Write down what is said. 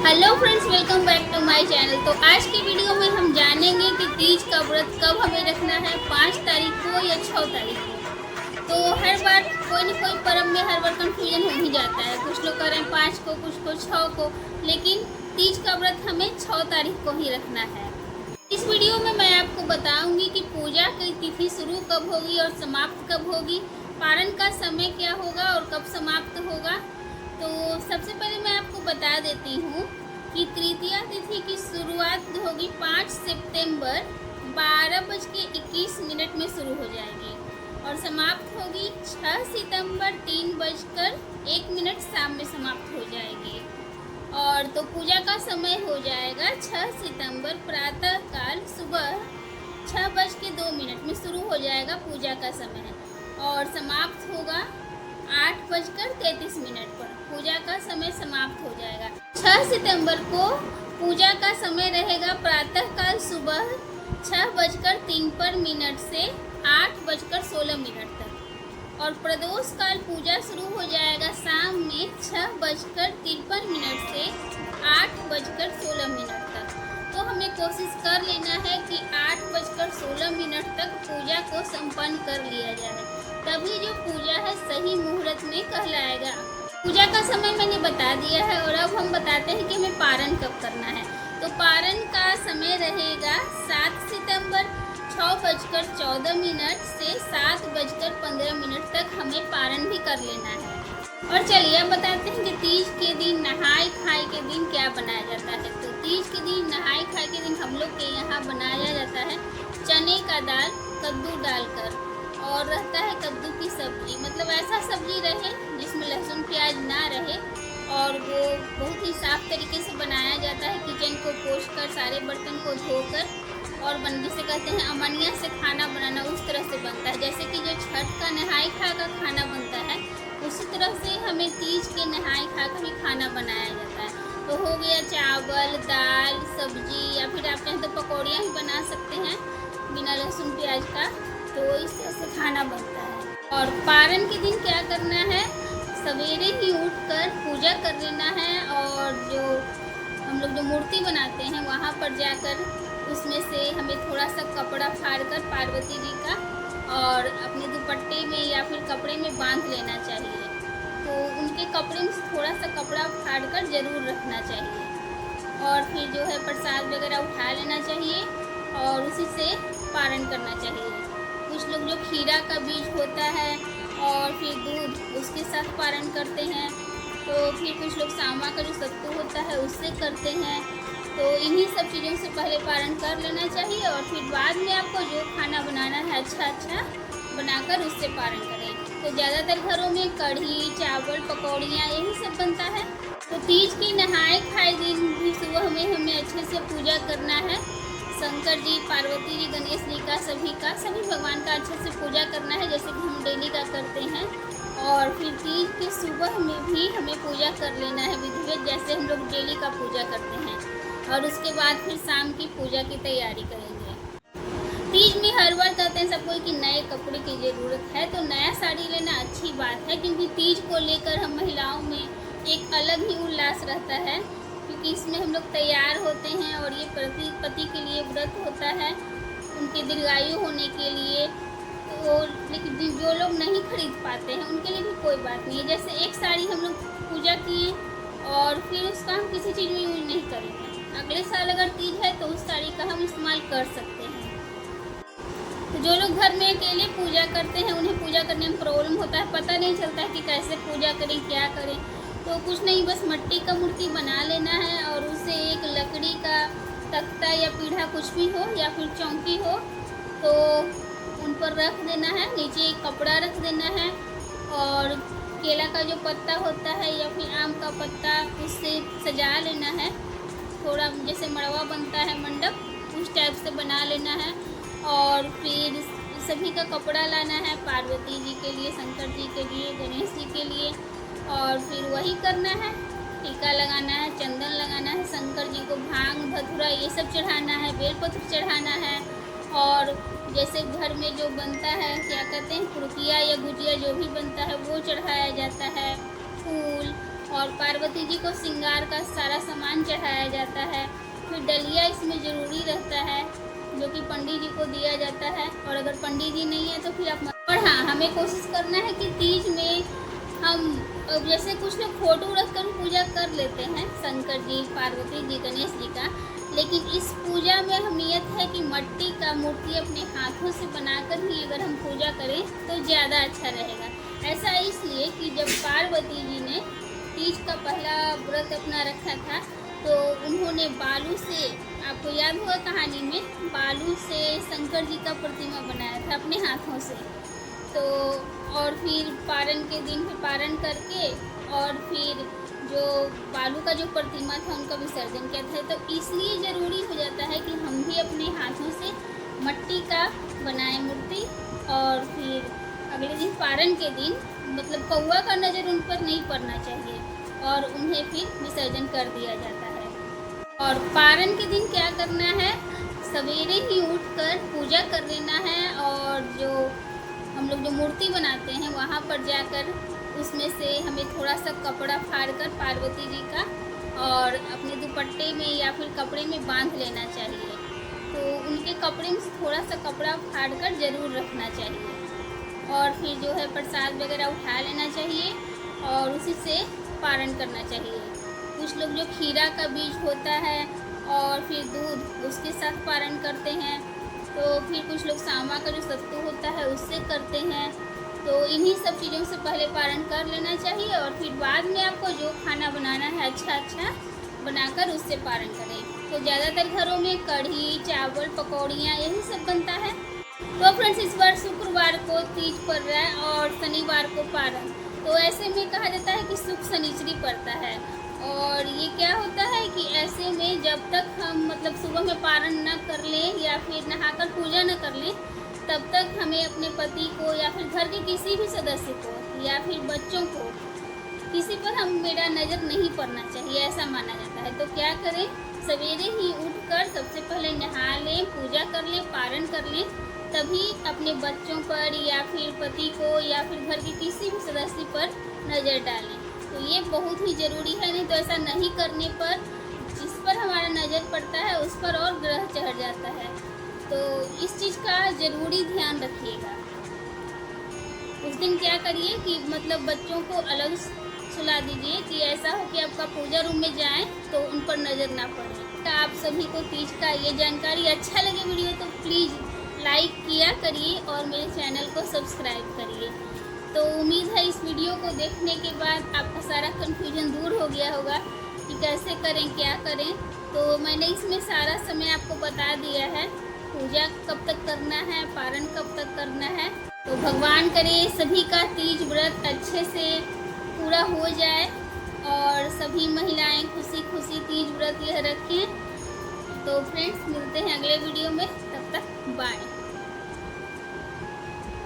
Hello friends, welcome back to my channel. तो आज की वीडियो में हम जानेंगे कि तीज का व्रत कब हमें रखना है, 5 तारीख को या 6 तारीख को। तो हर बार कोई न कोई पर्व में हर बार कंफ्यूजन हो ही जाता है। कुछ लोग कह रहे हैं 5 को, कुछ को 6 को, लेकिन तीज का व्रत हमें 6 तारीख को ही रखना है। इस वीडियो में मैं आपको बताऊंगी कि पूजा की तिथि शुरू कब होगी और समाप्त कब होगी, पारण का समय क्या होगा और कब समाप्त होगा। तो सबसे पहले मैं आपको बता देती हूँ कि तृतीया तिथि की शुरुआत होगी 5 सितंबर 12:21 में शुरू हो जाएगी और समाप्त होगी 6 सितंबर 3:01 शाम में समाप्त हो जाएगी। और तो पूजा का समय हो जाएगा 6 सितंबर प्रातः काल सुबह 6:02 में शुरू हो जाएगा पूजा का समय और समाप्त होगा 8:33 पर। पूजा का समय समाप्त हो जाएगा। 6 सितंबर को पूजा का समय रहेगा प्रातः काल सुबह 6:03 से 8:16 तक और प्रदोष काल पूजा शुरू हो जाएगा शाम में 6:53 से 8:16 तक। तो हमें कोशिश कर लेना है कि 8:16 तक पूजा को संपन्न कर लिया जाए, तभी जो पूजा है सही मुहूर्त में कहलाएगा। पूजा का समय मैंने बता दिया है और अब हम बताते हैं कि हमें पारण कब करना है। तो पारण का समय रहेगा 7 सितंबर 6:14 से 7:15 तक हमें पारण भी कर लेना है। और चलिए अब बताते हैं कि तीज के दिन नहाय खाए के दिन क्या बनाया जाता है। तो तीज के दिन नहाय खाए के दिन हम लोग के यहाँ बनाया जाता है चने का दाल कद्दू डालकर, और रहता है कद्दू की सब्जी, मतलब ऐसा सब्जी रहे जिसमें लहसुन प्याज ना रहे और वो बहुत ही साफ तरीके से बनाया जाता है। किचन को पोंछकर सारे बर्तन को धोकर और जिसे कहते हैं अमनिया से खाना बनाना, उस तरह से बनता है। जैसे कि जो छठ का नहाय खा का खाना बनता है उसी तरह से हमें तीज के नहाय खा का भी खाना बनाया जाता है। तो हो गया चावल दाल सब्जी, या फिर आप चाहें तो पकौड़ियाँ भी बना सकते हैं बिना लहसुन प्याज का। तो इस तरह से खाना बनता है। और पारण के दिन क्या करना है, सवेरे ही उठकर पूजा कर लेना है और जो हम लोग जो मूर्ति बनाते हैं वहाँ पर जाकर उसमें से हमें थोड़ा सा कपड़ा फाड़कर पार्वती जी का और अपने दुपट्टे में या फिर कपड़े में बांध लेना चाहिए। तो उनके कपड़े में थोड़ा सा कपड़ा फाड़कर ज़रूर रखना चाहिए और फिर जो है प्रसाद वगैरह उठा लेना चाहिए और उसी से पारण करना चाहिए। कुछ लोग जो खीरा का बीज होता है और फिर दूध उसके साथ पारण करते हैं, तो फिर कुछ लोग सामा का जो सत्तू होता है उससे करते हैं। तो इन्हीं सब चीज़ों से पहले पारण कर लेना चाहिए और फिर बाद में आपको जो खाना बनाना है अच्छा बनाकर उससे पारण करें। तो ज़्यादातर घरों में कढ़ी चावल पकौड़ियाँ यही सब बनता है। तो तीज की नहाय खाए दिन भी सुबह में हमें अच्छे से पूजा करना है। शंकर जी पार्वती जी गणेश जी का सभी भगवान का अच्छे से पूजा करना है, जैसे कि हम डेली का करते हैं। और फिर तीज के सुबह में भी हमें पूजा कर लेना है विधिवत, जैसे हम लोग डेली का पूजा करते हैं। और उसके बाद फिर शाम की पूजा की तैयारी करेंगे। तीज में हर बार कहते हैं सबको कि नए कपड़े की ज़रूरत है, तो नया साड़ी लेना अच्छी बात है, क्योंकि तीज को लेकर हम महिलाओं में एक अलग ही उल्लास रहता है, क्योंकि इसमें हम लोग तैयार होते हैं और ये पति के लिए व्रत होता है उनके दीर्घायु होने के लिए। तो लेकिन जो लोग नहीं खरीद पाते हैं उनके लिए भी कोई बात नहीं है। जैसे एक साड़ी हम लोग पूजा किए और फिर उसका हम किसी चीज़ में यूज नहीं करेंगे, अगले साल अगर तीज है तो उस साड़ी का हम इस्तेमाल कर सकते हैं। तो जो लोग घर में अकेले पूजा करते हैं उन्हें पूजा करने में प्रॉब्लम होता है, पता नहीं चलता है कि कैसे पूजा करें क्या करें। तो कुछ नहीं, बस मिट्टी का मूर्ति बना लेना है और उसे एक लकड़ी का तख्ता या पीढ़ा कुछ भी हो या फिर चौकी हो तो उन पर रख देना है, नीचे एक कपड़ा रख देना है और केला का जो पत्ता होता है या फिर आम का पत्ता उससे सजा लेना है। थोड़ा जैसे मड़वा बनता है मंडप उस टाइप से बना लेना है और फिर सभी का कपड़ा लाना है, पार्वती जी के लिए, शंकर जी के लिए, गणेश जी के लिए। और फिर वही करना है, टीका लगाना है, चंदन लगाना है, शंकर जी को भांग धतूरा ये सब चढ़ाना है, बेलपत्र चढ़ाना है। और जैसे घर में जो बनता है क्या कहते हैं पुड़किया या गुजिया जो भी बनता है वो चढ़ाया जाता है, फूल और पार्वती जी को श्रृंगार का सारा सामान चढ़ाया जाता है। फिर डलिया इसमें ज़रूरी रहता है जो कि पंडित जी को दिया जाता है, और अगर पंडित जी नहीं है तो फिर आप और हाँ, हमें कोशिश करना है कि तीज में हम जैसे कुछ लोग फोटो रखकर पूजा कर लेते हैं शंकर जी, पार्वती जी, गणेश जी का, लेकिन इस पूजा में अहमियत है कि मिट्टी का मूर्ति अपने हाथों से बनाकर ही अगर हम पूजा करें तो ज़्यादा अच्छा रहेगा। ऐसा इसलिए कि जब पार्वती जी ने तीज का पहला व्रत अपना रखा था तो उन्होंने बालू से, आपको याद होगा कहानी में, बालू से शंकर जी का प्रतिमा बनाया था अपने हाथों से। तो और फिर पारण के दिन फिर पारण करके और फिर जो बालू का जो प्रतिमा था उनका विसर्जन किया था। तो इसलिए ज़रूरी हो जाता है कि हम भी अपने हाथों से मिट्टी का बनाए मूर्ति, और फिर अगले दिन पारण के दिन मतलब कौवा का नज़र उन पर नहीं पड़ना चाहिए और उन्हें फिर विसर्जन कर दिया जाता है। और पारण के दिन क्या करना है, सवेरे ही उठकर पूजा कर लेना है, और जो हम लोग जो मूर्ति बनाते हैं वहाँ पर जाकर उसमें से हमें थोड़ा सा कपड़ा फाड़कर पार्वती जी का और अपने दुपट्टे में या फिर कपड़े में बांध लेना चाहिए। तो उनके कपड़े में थोड़ा सा कपड़ा फाड़कर ज़रूर रखना चाहिए, और फिर जो है प्रसाद वगैरह उठा लेना चाहिए और उसी से पारण करना चाहिए। कुछ लोग जो खीरा का बीज होता है और फिर दूध उसके साथ पारण करते हैं, तो फिर कुछ लोग सांवा का जो सत्तू होता है उससे करते हैं। तो इन्हीं सब चीज़ों से पहले पारण कर लेना चाहिए, और फिर बाद में आपको जो खाना बनाना है अच्छा बनाकर उससे पारण करें। तो ज़्यादातर घरों में कढ़ी, चावल, पकौड़ियाँ यही सब बनता है। तो फ्रेंड्स, इस बार शुक्रवार को तीज पड़ रहा है और शनिवार को पारण, तो ऐसे में कहा जाता है कि शुक्र शनिचरी पड़ता है। और ये क्या होता है कि ऐसे में जब तक हम मतलब सुबह में पारण न कर लें या फिर नहाकर पूजा न कर लें, तब तक हमें अपने पति को या फिर घर के किसी भी सदस्य को या फिर बच्चों को किसी पर मेरा नज़र नहीं पड़ना चाहिए, ऐसा माना जाता है। तो क्या करें, सवेरे ही उठकर सबसे पहले नहा लें, पूजा कर लें, पारण कर लें, तभी अपने बच्चों पर या फिर पति को या फिर घर के किसी भी सदस्य पर नज़र डालें। तो ये बहुत ही ज़रूरी है, नहीं तो ऐसा नहीं करने पर जिस पर हमारा नज़र पड़ता है उस पर और ग्रह चढ़ जाता है। तो इस चीज़ का ज़रूरी ध्यान रखिएगा। उस दिन क्या करिए कि मतलब बच्चों को अलग सुला दीजिए कि ऐसा हो कि आपका पूजा रूम में जाएं तो उन पर नज़र ना पड़े। तो आप सभी को तीज का ये जानकारी अच्छा लगे वीडियो तो प्लीज़ लाइक किया करिए और मेरे चैनल को सब्सक्राइब करिए। तो उम्मीद है इस वीडियो को देखने के बाद आपका सारा कन्फ्यूजन दूर हो गया होगा कि कैसे करें, क्या करें। तो मैंने इसमें सारा समय आपको बता दिया है, पूजा कब तक करना है, पारण कब तक करना है। तो भगवान करे सभी का तीज व्रत अच्छे से पूरा हो जाए और सभी महिलाएं खुशी खुशी तीज व्रत यह रखें। तो फ्रेंड्स, मिलते हैं अगले वीडियो में, तब तक बाय।